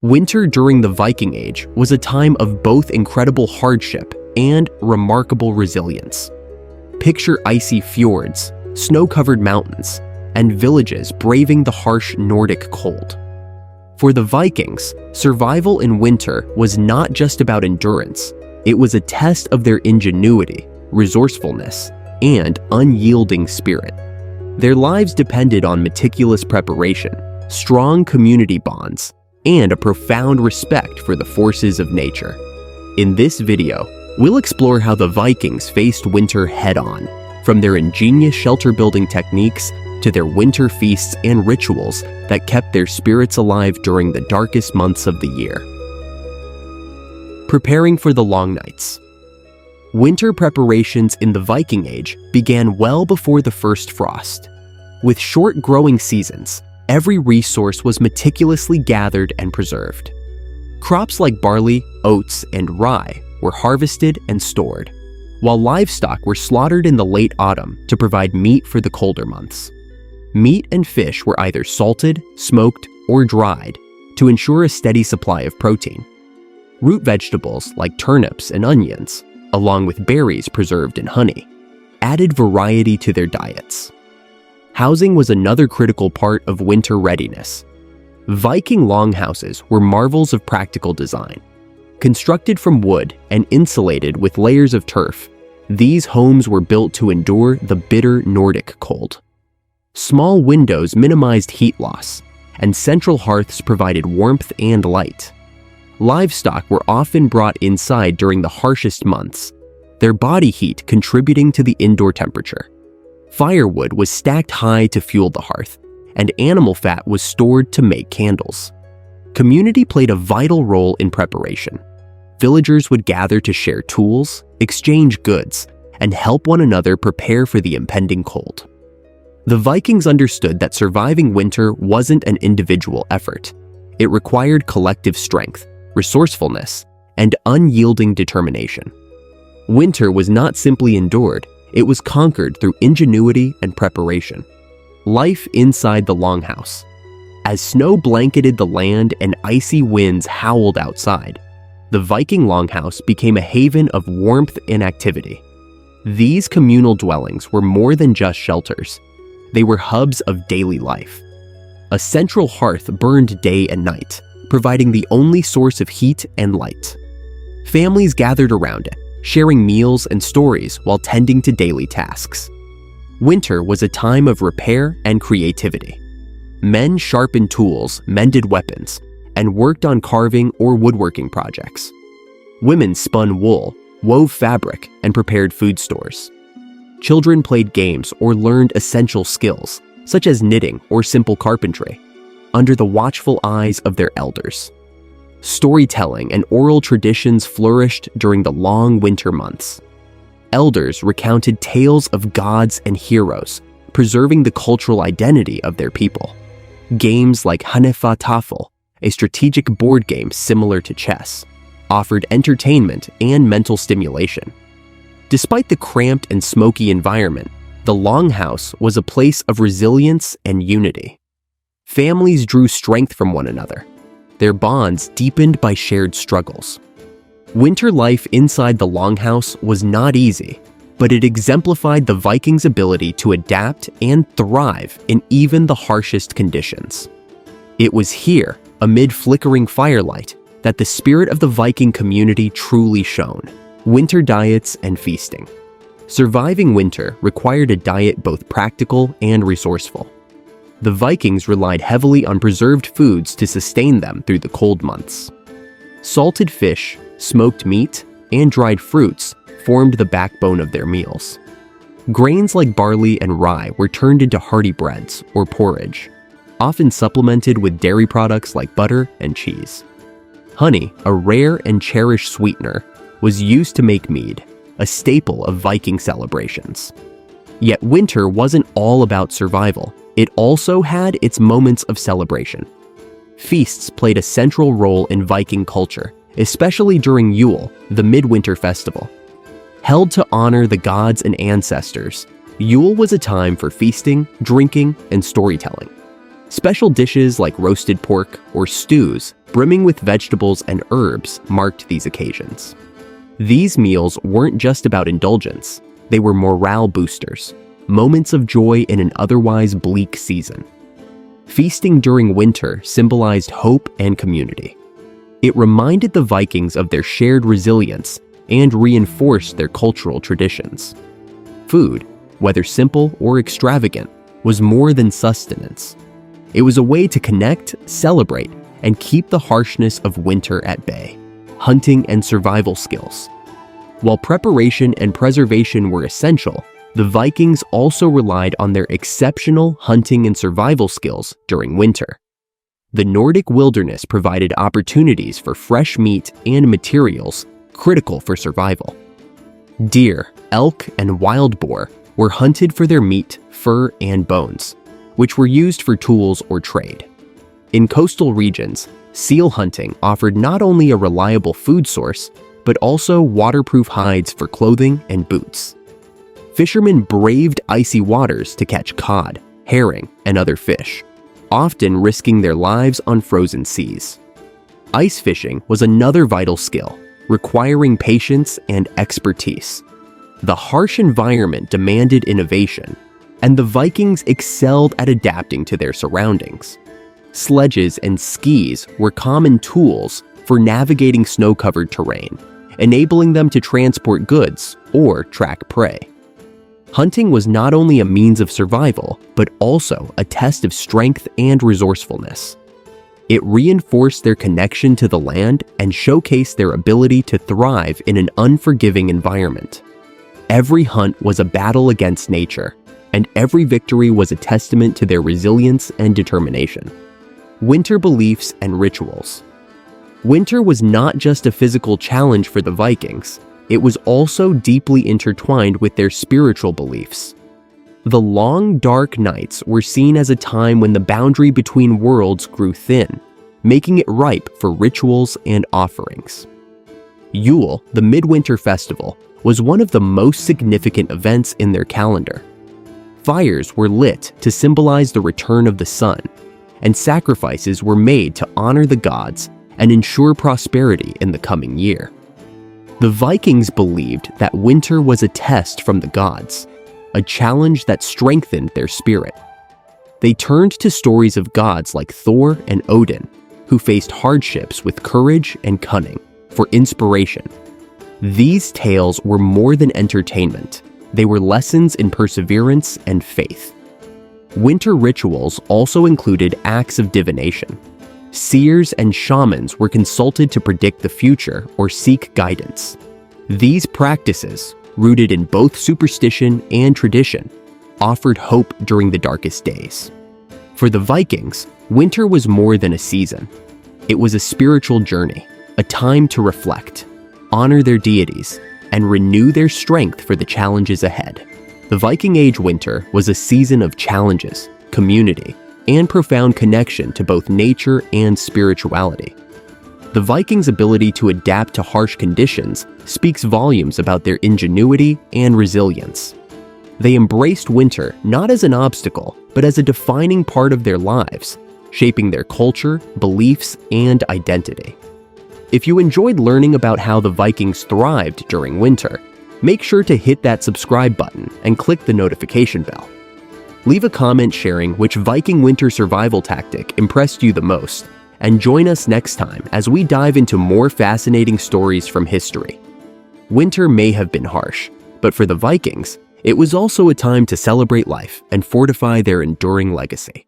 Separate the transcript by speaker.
Speaker 1: Winter during the Viking Age was a time of both incredible hardship and remarkable resilience. Picture icy fjords, snow-covered mountains, and villages braving the harsh Nordic cold. For the Vikings, survival in winter was not just about endurance, it was a test of their ingenuity, resourcefulness, and unyielding spirit. Their lives depended on meticulous preparation, strong community bonds, and a profound respect for the forces of nature. In this video, we'll explore how the Vikings faced winter head-on, from their ingenious shelter-building techniques to their winter feasts and rituals that kept their spirits alive during the darkest months of the year. Preparing for the long nights. Winter preparations in the Viking Age began well before the first frost. With short growing seasons, every resource was meticulously gathered and preserved. Crops like barley, oats, and rye were harvested and stored, while livestock were slaughtered in the late autumn to provide meat for the colder months. Meat and fish were either salted, smoked, or dried to ensure a steady supply of protein. Root vegetables like turnips and onions, along with berries preserved in honey, added variety to their diets. Housing was another critical part of winter readiness. Viking longhouses were marvels of practical design. Constructed from wood and insulated with layers of turf, these homes were built to endure the bitter Nordic cold. Small windows minimized heat loss, and central hearths provided warmth and light. Livestock were often brought inside during the harshest months, their body heat contributing to the indoor temperature. Firewood was stacked high to fuel the hearth, and animal fat was stored to make candles. Community played a vital role in preparation. Villagers would gather to share tools, exchange goods, and help one another prepare for the impending cold. The Vikings understood that surviving winter wasn't an individual effort. It required collective strength, resourcefulness, and unyielding determination. Winter was not simply endured, it was conquered through ingenuity and preparation. Life inside the longhouse. As snow blanketed the land and icy winds howled outside, the Viking longhouse became a haven of warmth and activity. These communal dwellings were more than just shelters. They were hubs of daily life. A central hearth burned day and night, providing the only source of heat and light. Families gathered around it, sharing meals and stories while tending to daily tasks. Winter was a time of repair and creativity. Men sharpened tools, mended weapons, and worked on carving or woodworking projects. Women spun wool, wove fabric, and prepared food stores. Children played games or learned essential skills, such as knitting or simple carpentry, under the watchful eyes of their elders. Storytelling and oral traditions flourished during the long winter months. Elders recounted tales of gods and heroes, preserving the cultural identity of their people. Games like Tafel, a strategic board game similar to chess, offered entertainment and mental stimulation. Despite the cramped and smoky environment, the longhouse was a place of resilience and unity. Families drew strength from one another, their bonds deepened by shared struggles. Winter life inside the longhouse was not easy, but it exemplified the Vikings' ability to adapt and thrive in even the harshest conditions. It was here, amid flickering firelight, that the spirit of the Viking community truly shone. Winter diets and feasting. Surviving winter required a diet both practical and resourceful. The Vikings relied heavily on preserved foods to sustain them through the cold months. Salted fish, smoked meat, and dried fruits formed the backbone of their meals. Grains like barley and rye were turned into hearty breads or porridge, often supplemented with dairy products like butter and cheese. Honey, a rare and cherished sweetener, was used to make mead, a staple of Viking celebrations. Yet winter wasn't all about survival. It also had its moments of celebration. Feasts played a central role in Viking culture, especially during Yule, the midwinter festival. Held to honor the gods and ancestors, Yule was a time for feasting, drinking, and storytelling. Special dishes like roasted pork or stews brimming with vegetables and herbs, marked these occasions. These meals weren't just about indulgence, they were morale boosters, moments of joy in an otherwise bleak season. Feasting during winter symbolized hope and community. It reminded the Vikings of their shared resilience and reinforced their cultural traditions. Food, whether simple or extravagant, was more than sustenance. It was a way to connect, celebrate, and keep the harshness of winter at bay. Hunting and survival skills. While preparation and preservation were essential, the Vikings also relied on their exceptional hunting and survival skills during winter. The Nordic wilderness provided opportunities for fresh meat and materials critical for survival. Deer, elk, and wild boar were hunted for their meat, fur, and bones, which were used for tools or trade. In coastal regions, seal hunting offered not only a reliable food source, but also waterproof hides for clothing and boots. Fishermen braved icy waters to catch cod, herring, and other fish, often risking their lives on frozen seas. Ice fishing was another vital skill, requiring patience and expertise. The harsh environment demanded innovation, and the Vikings excelled at adapting to their surroundings. Sledges and skis were common tools for navigating snow-covered terrain, enabling them to transport goods or track prey. Hunting was not only a means of survival, but also a test of strength and resourcefulness. It reinforced their connection to the land and showcased their ability to thrive in an unforgiving environment. Every hunt was a battle against nature, and every victory was a testament to their resilience and determination. Winter beliefs and rituals. Winter was not just a physical challenge for the Vikings, it was also deeply intertwined with their spiritual beliefs. The long, dark nights were seen as a time when the boundary between worlds grew thin, making it ripe for rituals and offerings. Yule, the midwinter festival, was one of the most significant events in their calendar. Fires were lit to symbolize the return of the sun, and sacrifices were made to honor the gods and ensure prosperity in the coming year. The Vikings believed that winter was a test from the gods, a challenge that strengthened their spirit. They turned to stories of gods like Thor and Odin, who faced hardships with courage and cunning, for inspiration. These tales were more than entertainment. They were lessons in perseverance and faith. Winter rituals also included acts of divination. Seers and shamans were consulted to predict the future or seek guidance. These practices, rooted in both superstition and tradition, offered hope during the darkest days. For the Vikings, winter was more than a season. It was a spiritual journey, a time to reflect, honor their deities, and renew their strength for the challenges ahead. The Viking Age winter was a season of challenges, community, and profound connection to both nature and spirituality. The Vikings' ability to adapt to harsh conditions speaks volumes about their ingenuity and resilience. They embraced winter not as an obstacle, but as a defining part of their lives, shaping their culture, beliefs, and identity. If you enjoyed learning about how the Vikings thrived during winter, make sure to hit that subscribe button and click the notification bell. Leave a comment sharing which Viking winter survival tactic impressed you the most, and join us next time as we dive into more fascinating stories from history. Winter may have been harsh, but for the Vikings, it was also a time to celebrate life and fortify their enduring legacy.